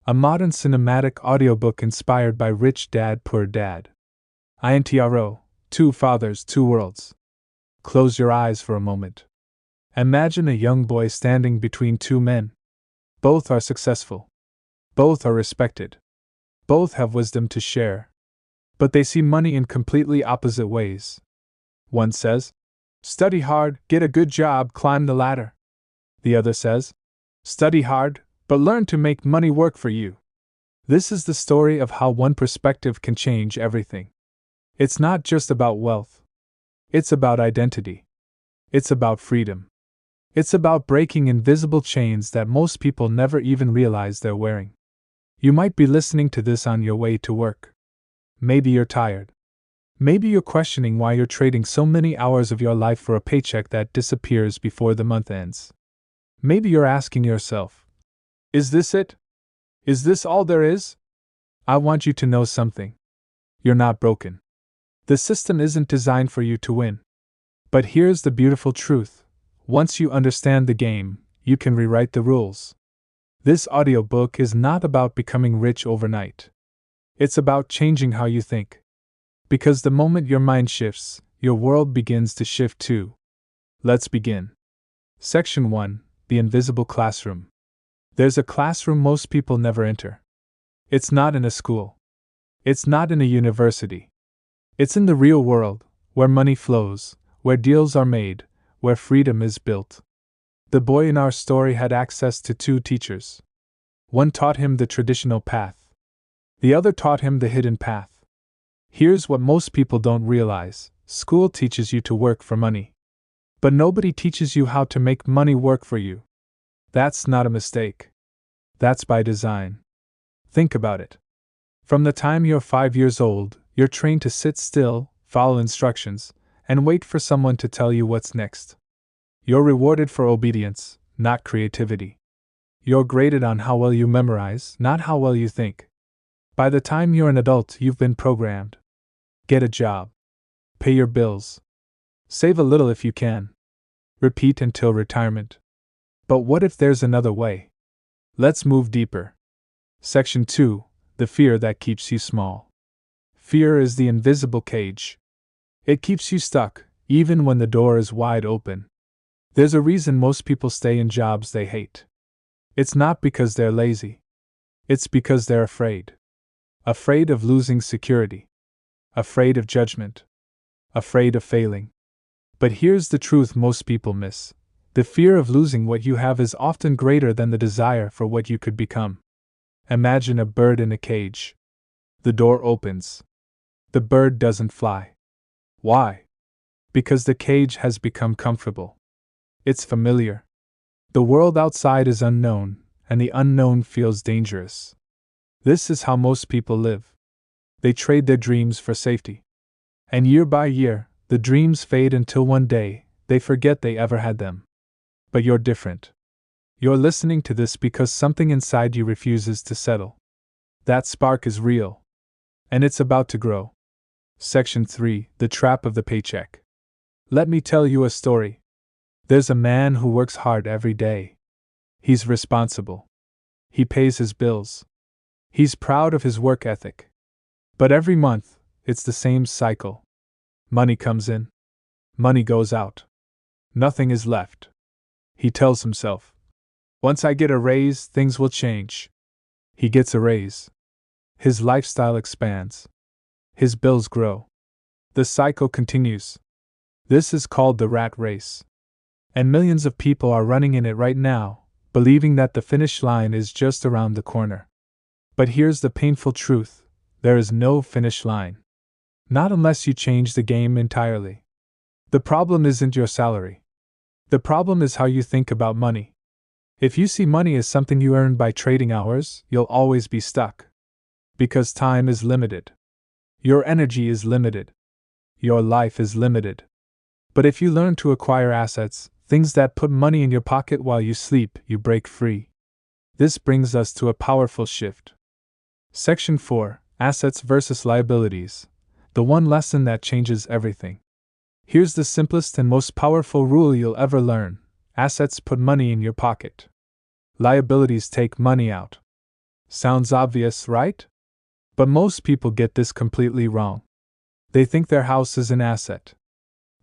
a modern cinematic audiobook inspired by Rich Dad Poor Dad. Intro, Two Fathers, Two Worlds. Close your eyes for a moment. Imagine a young boy standing between two men. Both are successful. Both are respected. Both have wisdom to share. But they see money in completely opposite ways. One says, "Study hard, get a good job, climb the ladder." The other says, "Study hard, but learn to make money work for you." This is the story of how one perspective can change everything. It's not just about wealth. It's about identity. It's about freedom. It's about breaking invisible chains that most people never even realize they're wearing. You might be listening to this on your way to work. Maybe you're tired. Maybe you're questioning why you're trading so many hours of your life for a paycheck that disappears before the month ends. Maybe you're asking yourself, is this it? Is this all there is? I want you to know something. You're not broken. The system isn't designed for you to win. But here's the beautiful truth. Once you understand the game, you can rewrite the rules. This audiobook is not about becoming rich overnight. It's about changing how you think. Because the moment your mind shifts, your world begins to shift too. Let's begin. Section 1. The Invisible Classroom. There's a classroom most people never enter. It's not in a school. It's not in a university. It's in the real world, where money flows, where deals are made, where freedom is built. The boy in our story had access to two teachers. One taught him the traditional path. The other taught him the hidden path. Here's what most people don't realize: school teaches you to work for money. But nobody teaches you how to make money work for you. That's not a mistake. That's by design. Think about it. From the time you're 5 years old, you're trained to sit still, follow instructions, and wait for someone to tell you what's next. You're rewarded for obedience, not creativity. You're graded on how well you memorize, not how well you think. By the time you're an adult, you've been programmed. Get a job. Pay your bills. Save a little if you can. Repeat until retirement. But what if there's another way? Let's move deeper. Section 2. The fear that keeps you small. Fear is the invisible cage. It keeps you stuck, even when the door is wide open. There's a reason most people stay in jobs they hate. It's not because they're lazy. It's because they're afraid. Afraid of losing security. Afraid of judgment. Afraid of failing. But here's the truth most people miss. The fear of losing what you have is often greater than the desire for what you could become. Imagine a bird in a cage. The door opens. The bird doesn't fly. Why? Because the cage has become comfortable. It's familiar. The world outside is unknown, and the unknown feels dangerous. This is how most people live. They trade their dreams for safety. And year by year, the dreams fade until one day, they forget they ever had them. But you're different. You're listening to this because something inside you refuses to settle. That spark is real. And it's about to grow. Section 3. The Trap of the Paycheck. Let me tell you a story. There's a man who works hard every day. He's responsible. He pays his bills. He's proud of his work ethic. But every month, it's the same cycle. Money comes in. Money goes out. Nothing is left. He tells himself, "Once I get a raise, things will change." He gets a raise. His lifestyle expands. His bills grow. The cycle continues. This is called the rat race. And millions of people are running in it right now, believing that the finish line is just around the corner. But here's the painful truth: there is no finish line. Not unless you change the game entirely. The problem isn't your salary. The problem is how you think about money. If you see money as something you earn by trading hours, you'll always be stuck. Because time is limited. Your energy is limited. Your life is limited. But if you learn to acquire assets, things that put money in your pocket while you sleep, you break free. This brings us to a powerful shift. Section 4. Assets versus liabilities. The one lesson that changes everything. Here's the simplest and most powerful rule you'll ever learn. Assets put money in your pocket. Liabilities take money out. Sounds obvious, right? But most people get this completely wrong. They think their house is an asset.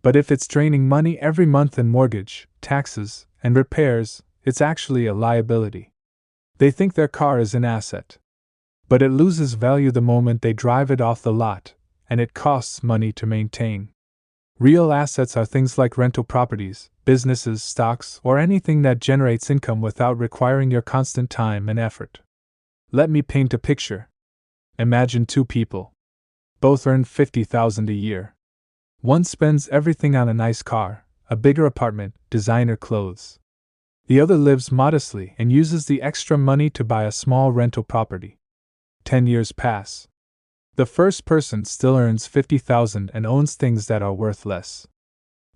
But if it's draining money every month in mortgage, taxes, and repairs, it's actually a liability. They think their car is an asset. But it loses value the moment they drive it off the lot, and it costs money to maintain. Real assets are things like rental properties, businesses, stocks, or anything that generates income without requiring your constant time and effort. Let me paint a picture. Imagine two people. Both earn $50,000 a year. One spends everything on a nice car, a bigger apartment, designer clothes. The other lives modestly and uses the extra money to buy a small rental property. 10 years pass. The first person still earns $50,000 and owns things that are worth less.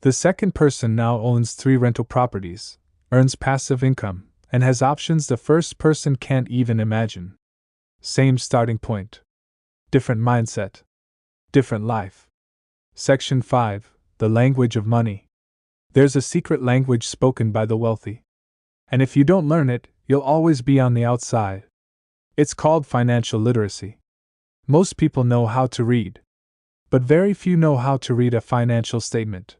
The second person now owns 3 rental properties, earns passive income, and has options the first person can't even imagine. Same starting point. Different mindset. Different life. Section 5. The language of money. There's a secret language spoken by the wealthy. And if you don't learn it, you'll always be on the outside. It's called financial literacy. Most people know how to read. But very few know how to read a financial statement.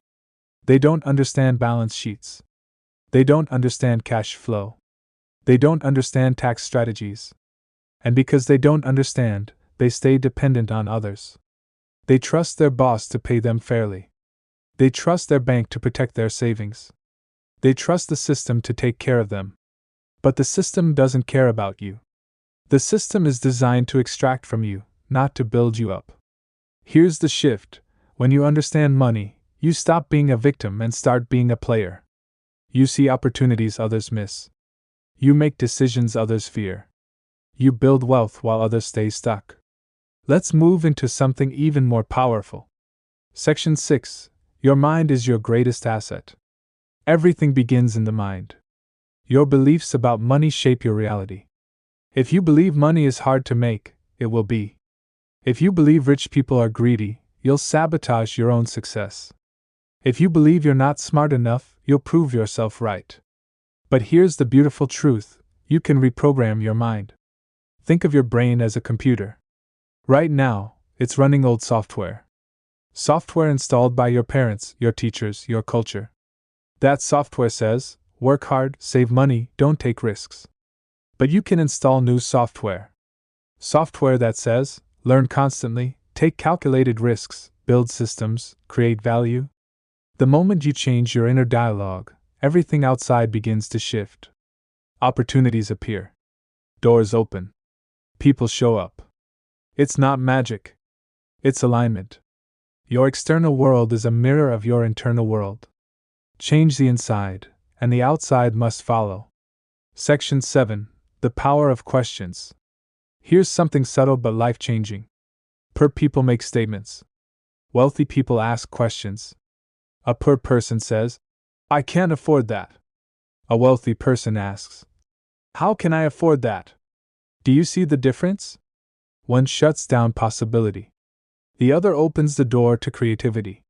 They don't understand balance sheets. They don't understand cash flow. They don't understand tax strategies. And because they don't understand, they stay dependent on others. They trust their boss to pay them fairly. They trust their bank to protect their savings. They trust the system to take care of them. But the system doesn't care about you. The system is designed to extract from you, not to build you up. Here's the shift. When you understand money, you stop being a victim and start being a player. You see opportunities others miss. You make decisions others fear. You build wealth while others stay stuck. Let's move into something even more powerful. Section 6. Your mind is your greatest asset. Everything begins in the mind. Your beliefs about money shape your reality. If you believe money is hard to make, it will be. If you believe rich people are greedy, you'll sabotage your own success. If you believe you're not smart enough, you'll prove yourself right. But here's the beautiful truth: you can reprogram your mind. Think of your brain as a computer. Right now, it's running old software. Software installed by your parents, your teachers, your culture. That software says, work hard, save money, don't take risks. But you can install new software. Software that says, learn constantly, take calculated risks, build systems, create value. The moment you change your inner dialogue, everything outside begins to shift. Opportunities appear. Doors open. People show up. It's not magic. It's alignment. Your external world is a mirror of your internal world. Change the inside, and the outside must follow. Section 7. The power of questions. Here's something subtle but life-changing. Poor people make statements. Wealthy people ask questions. A poor person says, I can't afford that. A wealthy person asks, how can I afford that? Do you see the difference? One shuts down possibility. The other opens the door to creativity.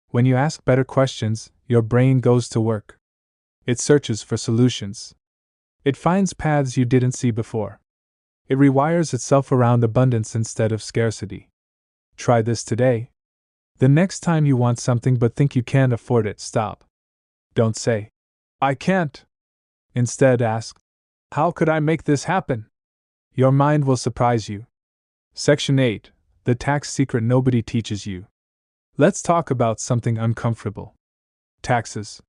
When you ask better questions, your brain goes to work. It searches for solutions. It finds paths you didn't see before. It rewires itself around abundance instead of scarcity. Try this today. The next time you want something but think you can't afford it, stop. Don't say, I can't. Instead ask, how could I make this happen? Your mind will surprise you. Section 8. The tax secret nobody teaches you. Let's talk about something uncomfortable. Taxes.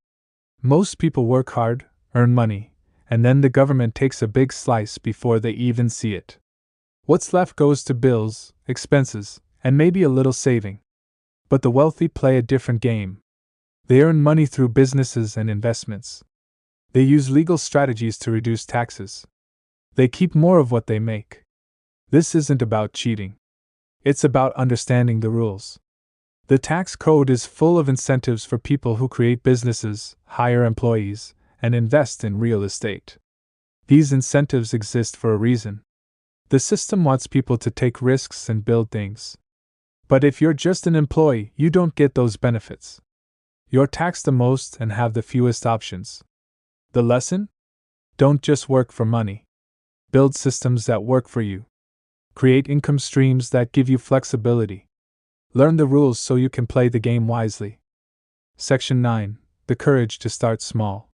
Most people work hard, earn money, and then the government takes a big slice before they even see it. What's left goes to bills, expenses, and maybe a little saving. But the wealthy play a different game. They earn money through businesses and investments. They use legal strategies to reduce taxes. They keep more of what they make. This isn't about cheating. It's about understanding the rules. The tax code is full of incentives for people who create businesses, hire employees, and invest in real estate. These incentives exist for a reason. The system wants people to take risks and build things. But if you're just an employee, you don't get those benefits. You're taxed the most and have the fewest options. The lesson? Don't just work for money. Build systems that work for you. Create income streams that give you flexibility. Learn the rules so you can play the game wisely. Section 9. The courage to start small.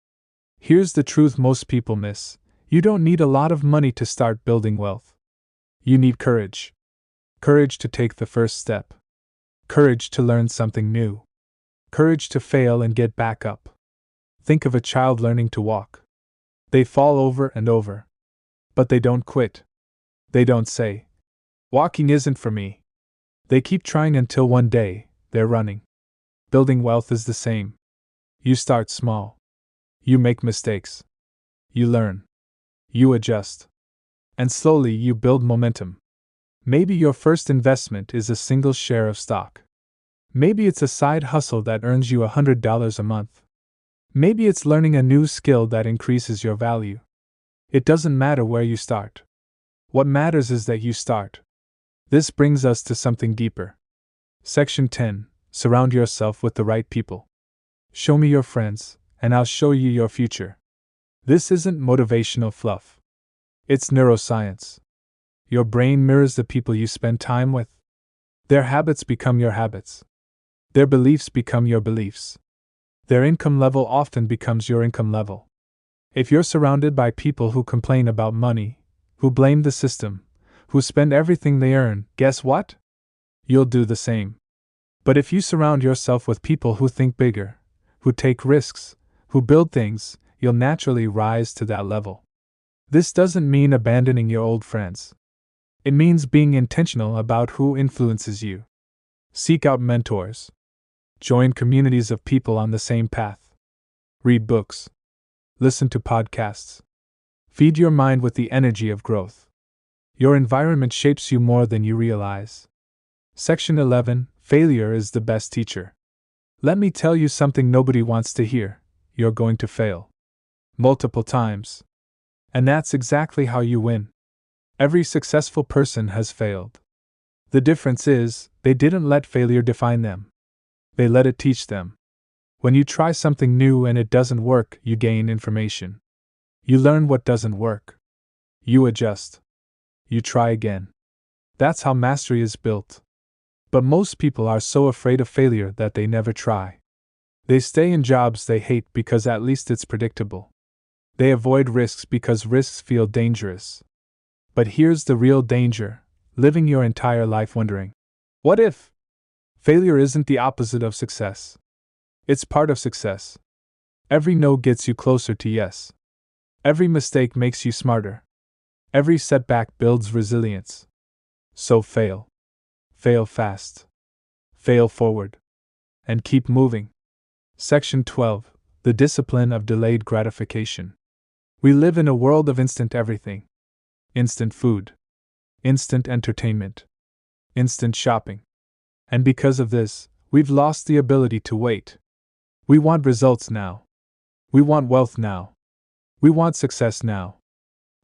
Here's the truth most people miss. You don't need a lot of money to start building wealth. You need courage. Courage to take the first step. Courage to learn something new. Courage to fail and get back up. Think of a child learning to walk. They fall over and over. But they don't quit. They don't say, "Walking isn't for me." They keep trying until one day, they're running. Building wealth is the same. You start small. You make mistakes. You learn. You adjust. And slowly you build momentum. Maybe your first investment is a single share of stock. Maybe it's a side hustle that earns you $100 a month. Maybe it's learning a new skill that increases your value. It doesn't matter where you start. What matters is that you start. This brings us to something deeper. Section 10. Surround yourself with the right people. Show me your friends, and I'll show you your future. This isn't motivational fluff. It's neuroscience. Your brain mirrors the people you spend time with. Their habits become your habits. Their beliefs become your beliefs. Their income level often becomes your income level. If you're surrounded by people who complain about money, who blame the system, who spend everything they earn, guess what? You'll do the same. But if you surround yourself with people who think bigger, who take risks, who build things, you'll naturally rise to that level. This doesn't mean abandoning your old friends. It means being intentional about who influences you. Seek out mentors. Join communities of people on the same path. Read books. Listen to podcasts. Feed your mind with the energy of growth. Your environment shapes you more than you realize. Section 11. Failure is the best teacher. Let me tell you something nobody wants to hear. You're going to fail. Multiple times. And that's exactly how you win. Every successful person has failed. The difference is, they didn't let failure define them. They let it teach them. When you try something new and it doesn't work, you gain information. You learn what doesn't work. You adjust. You try again. That's how mastery is built. But most people are so afraid of failure that they never try. They stay in jobs they hate because at least it's predictable. They avoid risks because risks feel dangerous. But here's the real danger: living your entire life wondering, what if? Failure isn't the opposite of success. It's part of success. Every no gets you closer to yes. Every mistake makes you smarter. Every setback builds resilience. So fail. Fail fast. Fail forward. And keep moving. Section 12. The discipline of delayed gratification. We live in a world of instant everything. Instant food. Instant entertainment. Instant shopping. And because of this, we've lost the ability to wait. We want results now. We want wealth now. We want success now.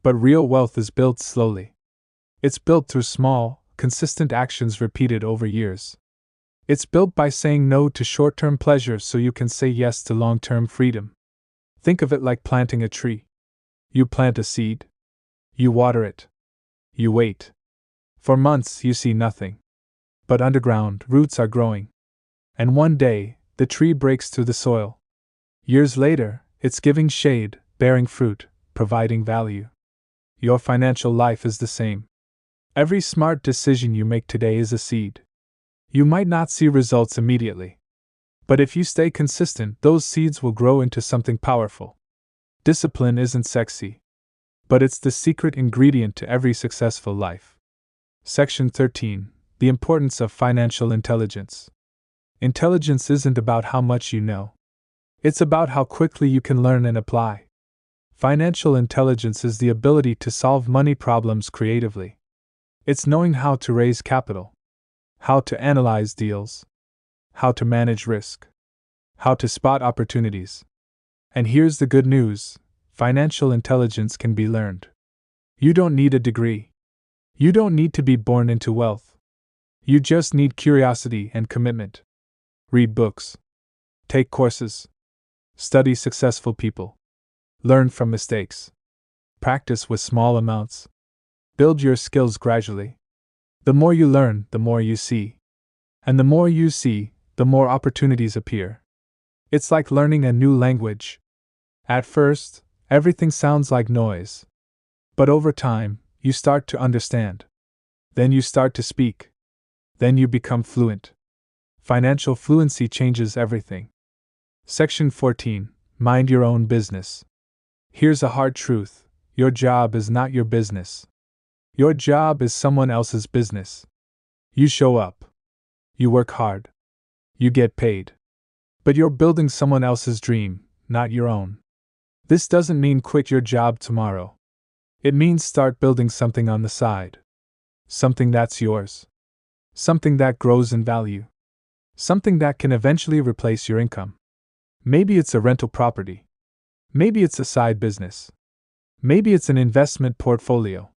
But real wealth is built slowly. It's built through small, consistent actions repeated over years. It's built by saying no to short-term pleasures so you can say yes to long-term freedom. Think of it like planting a tree. You plant a seed. You water it. You wait. For months you see nothing. But underground, roots are growing. And one day, the tree breaks through the soil. Years later, it's giving shade, bearing fruit, providing value. Your financial life is the same. Every smart decision you make today is a seed. You might not see results immediately. But if you stay consistent, those seeds will grow into something powerful. Discipline isn't sexy. But it's the secret ingredient to every successful life. Section 13. The importance of financial intelligence. Intelligence isn't about how much you know. It's about how quickly you can learn and apply. Financial intelligence is the ability to solve money problems creatively. It's knowing how to raise capital, how to analyze deals, how to manage risk, how to spot opportunities. And here's the good news: financial intelligence can be learned. You don't need a degree. You don't need to be born into wealth. You just need curiosity and commitment. Read books. Take courses. Study successful people. Learn from mistakes. Practice with small amounts. Build your skills gradually. The more you learn, the more you see. And the more you see, the more opportunities appear. It's like learning a new language. At first, everything sounds like noise. But over time, you start to understand. Then you start to speak. Then you become fluent. Financial fluency changes everything. Section 14. Mind your own business. Here's a hard truth. Your job is not your business. Your job is someone else's business. You show up. You work hard. You get paid. But you're building someone else's dream, not your own. This doesn't mean quit your job tomorrow. It means start building something on the side. Something that's yours. Something that grows in value. Something that can eventually replace your income. Maybe it's a rental property. Maybe it's a side business. Maybe it's an investment portfolio.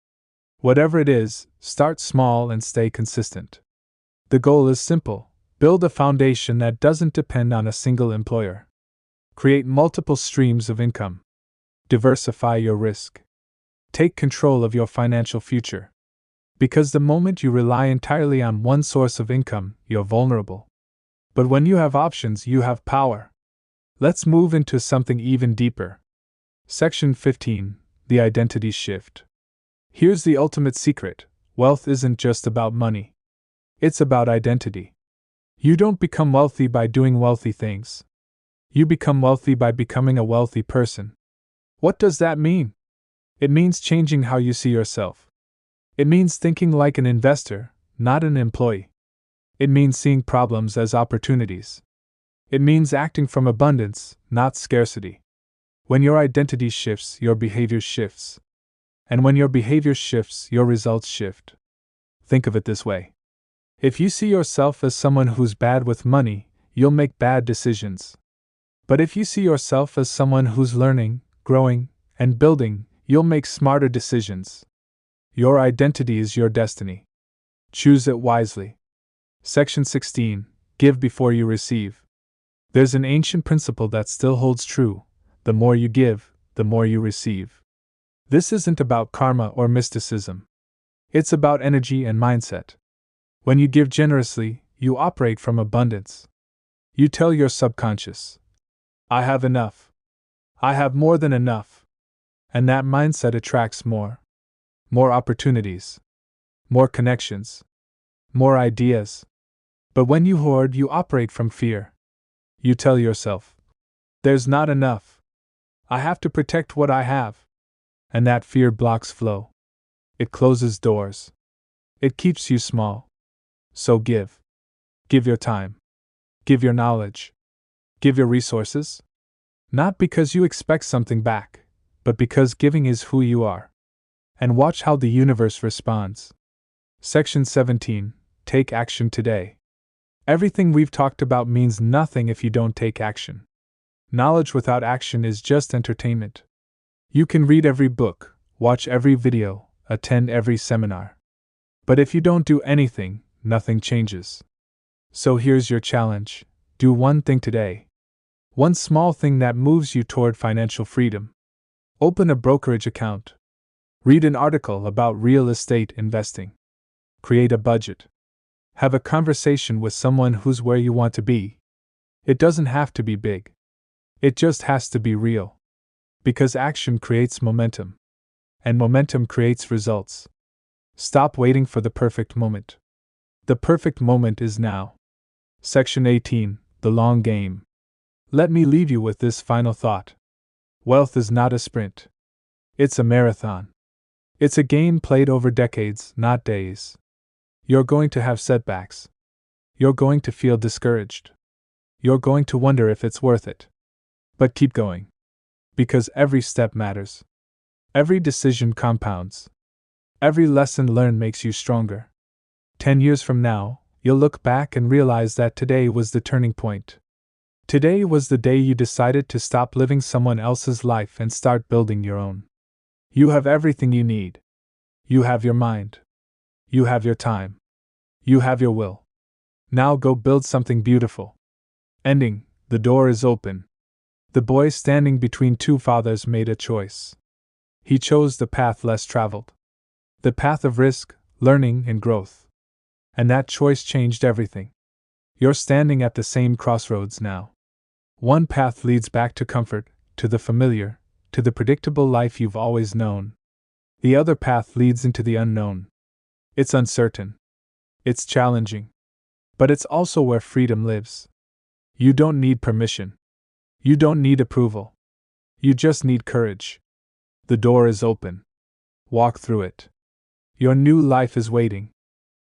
Whatever it is, start small and stay consistent. The goal is simple. Build a foundation that doesn't depend on a single employer. Create multiple streams of income. Diversify your risk. Take control of your financial future. Because the moment you rely entirely on one source of income, you're vulnerable. But when you have options, you have power. Let's move into something even deeper. Section 15. The Identity Shift. Here's the ultimate secret. Wealth isn't just about money. It's about identity. You don't become wealthy by doing wealthy things. You become wealthy by becoming a wealthy person. What does that mean? It means changing how you see yourself. It means thinking like an investor, not an employee. It means seeing problems as opportunities. It means acting from abundance, not scarcity. When your identity shifts, your behavior shifts. And when your behavior shifts, your results shift. Think of it this way. If you see yourself as someone who's bad with money, you'll make bad decisions. But if you see yourself as someone who's learning, growing, and building, you'll make smarter decisions. Your identity is your destiny. Choose it wisely. Section 16. Give before you receive. There's an ancient principle that still holds true. The more you give, the more you receive. This isn't about karma or mysticism. It's about energy and mindset. When you give generously, you operate from abundance. You tell your subconscious, I have enough. I have more than enough. And that mindset attracts more. More opportunities. More connections. More ideas. But when you hoard, you operate from fear. You tell yourself, there's not enough. I have to protect what I have. And that fear blocks flow. It closes doors. It keeps you small. So give. Give your time. Give your knowledge. Give your resources. Not because you expect something back, but because giving is who you are. And watch how the universe responds. Section 17. Take action today. Everything we've talked about means nothing if you don't take action. Knowledge without action is just entertainment. You can read every book, watch every video, attend every seminar. But if you don't do anything, nothing changes. So here's your challenge. Do one thing today. One small thing that moves you toward financial freedom. Open a brokerage account. Read an article about real estate investing. Create a budget. Have a conversation with someone who's where you want to be. It doesn't have to be big. It just has to be real. Because action creates momentum. And momentum creates results. Stop waiting for the perfect moment. The perfect moment is now. Section 18. The long game. Let me leave you with this final thought. Wealth is not a sprint. It's a marathon. It's a game played over decades, not days. You're going to have setbacks. You're going to feel discouraged. You're going to wonder if it's worth it. But keep going. Because every step matters. Every decision compounds. Every lesson learned makes you stronger. 10 years from now, you'll look back and realize that today was the turning point. Today was the day you decided to stop living someone else's life and start building your own. You have everything you need. You have your mind. You have your time. You have your will. Now go build something beautiful. Ending, the door is open. The boy standing between two fathers made a choice. He chose the path less traveled. The path of risk, learning, and growth. And that choice changed everything. You're standing at the same crossroads now. One path leads back to comfort, to the familiar, to the predictable life you've always known. The other path leads into the unknown. It's uncertain. It's challenging. But it's also where freedom lives. You don't need permission. You don't need approval. You just need courage. The door is open. Walk through it. Your new life is waiting.